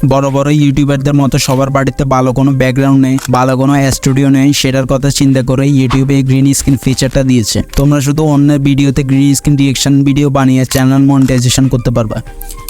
বড় বড় ইউটিউবারদের মতো সবার বাড়িতে ভালো কোনো ব্যাকগ্রাউন্ড নেই, ভালো কোনো স্টুডিও নেই, সেটার কথা চিন্তা করে ইউটিউবে এই গ্রিন স্ক্রিন ফিচারটা দিয়েছে। তোমরা শুধু অন্যের ভিডিওতে গ্রিন স্ক্রিন রিঅ্যাকশন ভিডিও বানিয়ে চ্যানেল মনিটাইজেশন করতে পারবা।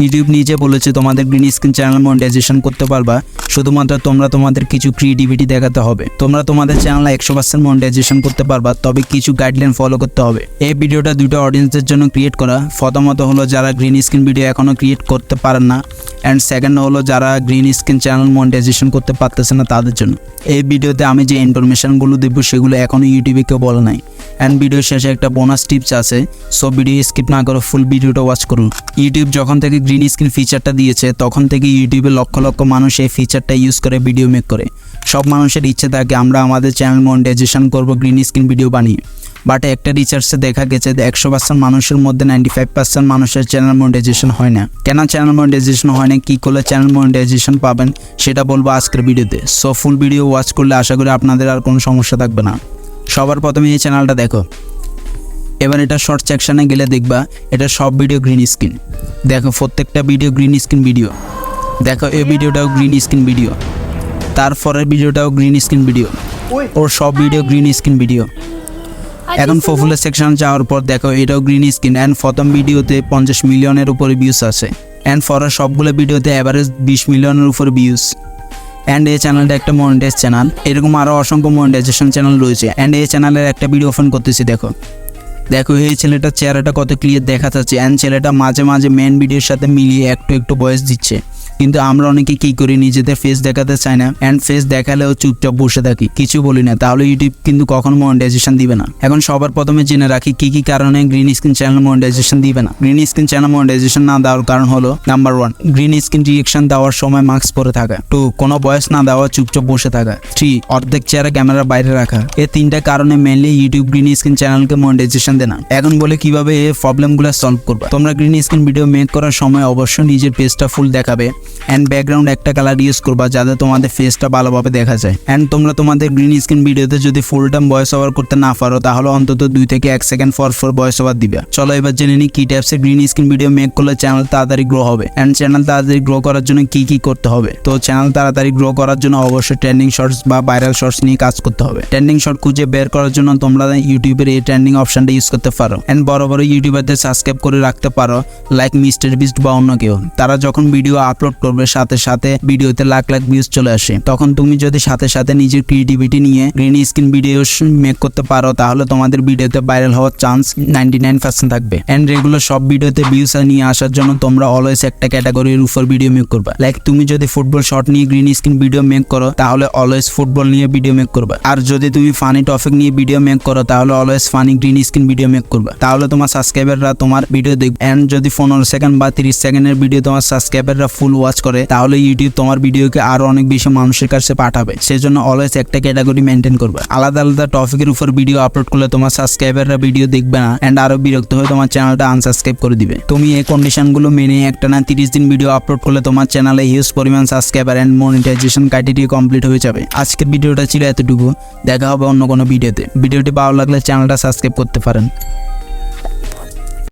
ইউটিউব নিজে বলেছে তোমাদের গ্রিন স্ক্রিন চ্যানেল মনিটাইজেশন করতে পারবা, শুধুমাত্র তোমরা তোমাদের কিছু ক্রিয়েটিভিটি দেখাতে হবে। তোমরা তোমাদের চ্যানেল 100% মনিটাইজেশন করতে পারবা, তবে কিছু গাইডলাইন ফলো করতে হবে। এই ভিডিওটা দুটো অডিয়েন্সের জন্য ক্রিয়েট করা। প্রথমত হলো যারা গ্রিন স্ক্রিন ভিডিও এখনও ক্রিয়েট করতে পারেন না, অ্যান্ড সেকেন্ড হলো যারা গ্রিন স্ক্রিন চ্যানেল মনিটাইজেশন করতে পারতেছে না তাদের জন্য। এই ভিডিওতে আমি যে ইনফরমেশনগুলো দেবো সেগুলো এখনও ইউটিউবে কেউ বলে নাই। অ্যান্ড ভিডিও শেষে একটা বোনাস টিপস আছে, সো ভিডিও স্কিপ না করে ফুল ভিডিওটা ওয়াচ করুন। ইউটিউব যখন থেকে গ্রিন স্ক্রিন ফিচারটা দিয়েছে তখন থেকে ইউটিউবে লক্ষ লক্ষ মানুষ এই ফিচারটা ইউজ করে ভিডিও মেক করে। সব মানুষের ইচ্ছে থাকে আমরা আমাদের চ্যানেল মনিটাইজেশন করবো গ্রিন স্ক্রিন ভিডিও বানিয়ে। বাট একটা রিসার্চে দেখা গেছে 100% মানুষের মধ্যে 95% মানুষের চ্যানেল মনিটাইজেশন হয় না। কেন চ্যানেল মনিটাইজেশন হয় না, কী করলে চ্যানেল মনিটাইজেশন পাবেন সেটা বলবো আজকের ভিডিওতে। সো ফুল ভিডিও ওয়াচ করলে আশা করি আপনাদের আর কোনো সমস্যা থাকবে না। সবার প্রথমে এই চ্যানেলটা দেখো, এবার এটা শর্ট সেকশানে গেলে দেখবা এটা সব ভিডিও গ্রিন স্ক্রিন। দেখো প্রত্যেকটা ভিডিও গ্রিন স্ক্রিন ভিডিও। দেখো এই ভিডিওটাও গ্রিন স্ক্রিন ভিডিও, তারপরের ভিডিওটাও গ্রিন স্ক্রিন ভিডিও, ওর সব ভিডিও গ্রিন স্ক্রিন ভিডিও। এখন পপুলার সেকশন যাওয়ার পর দেখো এটাও গ্রিন স্ক্রিন, অ্যান্ড প্রথম ভিডিওতে 50 মিলিয়নের উপরে ভিউজ আছে, অ্যান্ড পরের সবগুলো ভিডিওতে অ্যাভারেজ 20 মিলিয়নের উপরে ভিউজ। অ্যান্ড এই চ্যানেলটা একটা মনিটাইজ চ্যানেল। এরকম আরও অসংখ্য মনিটাইজেশন চ্যানেল রয়েছে। অ্যান্ড এই চ্যানেলের একটা ভিডিও ওপেন করতেছি, দেখো এই ছেলেটার চেহারাটা কত ক্লিয়ার দেখা যাচ্ছে। অ্যান্ড ছেলেটা মাঝে মাঝে মেন ভিডিওর সাথে মিলিয়ে একটু একটু ভয়েস দিচ্ছে, কিন্তু আমরা অনেকে কী করি নিজেদের ফেস দেখাতে চাই না, অ্যান্ড ফেস দেখালেও চুপচাপ বসে থাকি, কিছু বলি না, তাহলে ইউটিউব কিন্তু কখনো মনিটাইজেশন দিবে না। এখন সবার প্রথমে জেনে রাখি কী কী কারণে গ্রিন স্ক্রিন চ্যানেল মনিটাইজেশন দিবে না। গ্রিন স্ক্রিন চ্যানেল মনিটাইজেশন না দেওয়ার কারণ হলো নাম্বার 1 গ্রিন স্ক্রিন রিঅ্যাকশন দেওয়ার সময় মাস্ক পরে থাকা, 2 কোনো ভয়েস না দেওয়া চুপচাপ বসে থাকা, 3 অর্ধেক চেহারা ক্যামেরার বাইরে রাখা। এই 3টা কারণে মেনলি ইউটিউব গ্রিন স্ক্রিন চ্যানেলকে মনিটাইজেশন দেয় না। এখন বলে কিভাবে এই প্রবলেমগুলো সলভ করবা। তোমরা গ্রিন স্ক্রিন ভিডিও মেক করার সময় অবশ্যই নিজের পেজটা ফুল দেখাবে, অ্যান্ড ব্যাকগ্রাউন্ড একটা কালার ইউজ করবা যাতে তোমাদের ফেসটা ভালোভাবে দেখা যায়। অ্যান্ড তোমরা তোমাদের গ্রিন স্ক্রিন ভিডিওতে যদি ফুল টাইম ভয়েস ওভার করতে না পারো তাহলে অন্তত 2 থেকে 1 সেকেন্ড পর ভয়েস ওভার দিবে। চলো এবার জেনে নিই কি টাইপসে গ্রিন স্ক্রিন ভিডিও মেক করলে চ্যানেল তাড়াতাড়ি গ্রো হবে। অ্যান্ড চ্যানেল তাড়াতাড়ি গ্রো করার জন্য কি কি করতে হবে। তো চ্যানেল তাড়াতাড়ি গ্রো করার জন্য অবশ্যই ট্রেন্ডিং শর্টস বা ভাইরাল শর্টস নিয়ে কাজ করতে হবে। ট্রেন্ডিং শর্ট খুঁজে বের করার জন্য তোমরা ইউটিউবের এই ট্রেন্ডিং অপশনটা ইউজ করতে পারো। অ্যান্ড বড় বড় ইউটিউবারদের সাবস্ক্রাইব করে রাখতে পারো, লাইক মিস্টার বিস্ট বা অন্য কেউ। তারা যখন ভিডিও আপলোড করবে সাথে সাথে ভিডিওতে লাখ লাখ ভিউজ চলে আসে। তখন তুমি যদি সাথে সাথে নিজের ক্রিয়েটিভিটি নিয়ে গ্রিন স্ক্রিন ভিডিও মেক করতে পারো তাহলে তোমাদের ভিডিওতে ভাইরাল হওয়ার চান্স 99% থাকবে। এন্ড রেগুলার সব ভিডিওতে ভিউজ নিয়ে আসার জন্য তোমরা অলওয়েজ একটা ক্যাটাগরির উপর ভিডিও মেক করবা। লাইক তুমি যদি ফুটবল শট নিয়ে গ্রিন স্ক্রিন ভিডিও মেক করো তাহলে অলওয়েজ ফুটবল নিয়ে ভিডিও মেক করবা। আর যদি তুমি ফানি টপিক নিয়ে ভিডিও মেক করো তাহলে always funny green screen video make করবা। তাহলে তোমার সাবস্ক্রাইবাররা তোমার ভিডিও দেখবে। এন্ড যদি 15 সেকেন্ড বা 30 সেকেন্ডের ভিডিও তোমার সাবস্ক্রাইবাররা ফুল ওয়াচ করে তাহলে ইউটিউব তোমার ভিডিওকে আরো অনেক বেশি মানুষের কাছে পাঠাবে। সেজন্য অলওয়েজ একটা ক্যাটাগরি মেনটেন করবে। আলাদা আলাদা টপিকের উপর ভিডিও আপলোড করলে তোমার সাবস্ক্রাইবাররা ভিডিও দেখবে না, এন্ড আরো বিরক্ত হয়ে তোমার চ্যানেলটা আনসাবস্ক্রাইব করে দিবে। তুমি এই কন্ডিশনগুলো মেনে একটা না 30 দিন ভিডিও আপলোড করলে তোমার চ্যানেলে হিউজ পরিমাণ subscriber and monetization criteria complete হয়ে যাবে। আজকের ভিডিওটা ছিল এতটুকু, দেখা হবে অন্য কোনো ভিডিওতে। ভিডিওটি ভালো লাগলে চ্যানেলটা সাবস্ক্রাইব করতে পারেন।